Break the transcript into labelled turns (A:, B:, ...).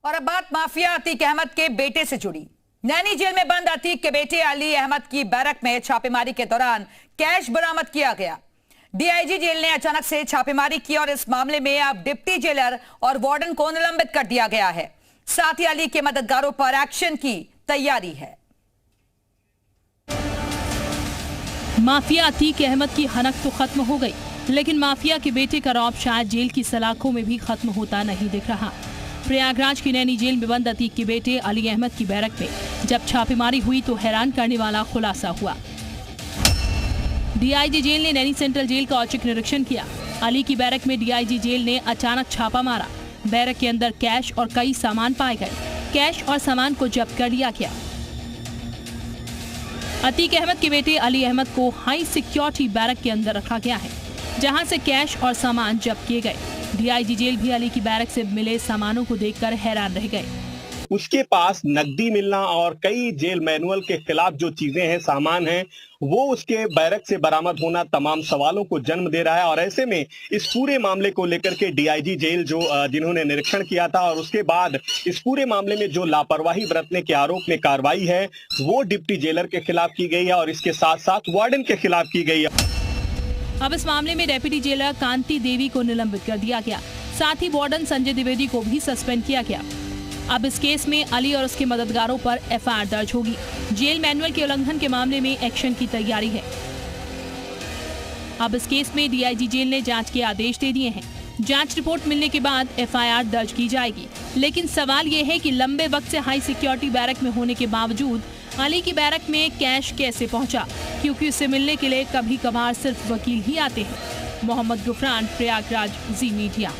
A: और अब बात माफिया अतीक अहमद के बेटे से जुड़ी। नैनी जेल में बंद अतीक के बेटे अली अहमद की बैरक में छापेमारी के दौरान कैश बरामद किया गया। डीआईजी जेल ने अचानक से छापेमारी की और इस मामले में अब डिप्टी जेलर और वार्डन को निलंबित कर दिया गया है। साथ ही अली के मददगारों पर एक्शन की तैयारी है।
B: माफिया अतीक अहमद की हनक तो खत्म हो गई, लेकिन माफिया के बेटे का रौब शायद जेल की सलाखों में भी खत्म होता नहीं दिख रहा। प्रयागराज की नैनी जेल में बंद अतीक के बेटे अली अहमद की बैरक में जब छापेमारी हुई तो हैरान करने वाला खुलासा हुआ। डीआईजी जेल ने नैनी सेंट्रल जेल का औचक निरीक्षण किया। अली की बैरक में डीआईजी जेल ने अचानक छापा मारा। बैरक के अंदर कैश और कई सामान पाए गए। कैश और सामान को जब्त कर लिया गया। अतीक अहमद के बेटे अली अहमद को हाई सिक्योरिटी बैरक के अंदर रखा गया है, जहां से कैश और सामान जब्त किए गए। डीआईजी जेल भी अली की बैरक से मिले सामानों को देखकर हैरान रह गए।
C: उसके पास नकदी मिलना और कई जेल मैनुअल के खिलाफ जो चीजें हैं, सामान हैं, वो उसके बैरक से बरामद होना तमाम सवालों को जन्म दे रहा है। और ऐसे में इस पूरे मामले को लेकर के डीआईजी जेल जिन्होंने निरीक्षण किया था और उसके बाद इस पूरे मामले में जो लापरवाही बरतने के आरोप में कार्रवाई है वो डिप्टी जेलर के खिलाफ की गई है और इसके साथ साथ वार्डन के खिलाफ की गई है।
B: अब इस मामले में डेप्यूटी जेलर कांति देवी को निलंबित कर दिया गया। साथ ही वार्डन संजय द्विवेदी को भी सस्पेंड किया गया। अब इस केस में अली और उसके मददगारों पर एफआईआर दर्ज होगी। जेल मैनुअल के उल्लंघन के मामले में एक्शन की तैयारी है। अब इस केस में डीआईजी जेल ने जांच के आदेश दे दिए हैं। जांच रिपोर्ट मिलने के बाद एफआईआर दर्ज की जाएगी। लेकिन सवाल ये है कि लंबे वक्त से हाई सिक्योरिटी बैरक में होने के बावजूद अली की बैरक में कैश कैसे पहुंचा, क्योंकि उसे मिलने के लिए कभी कभार सिर्फ वकील ही आते हैं। मोहम्मद गुफरान, प्रयागराज, जी मीडिया।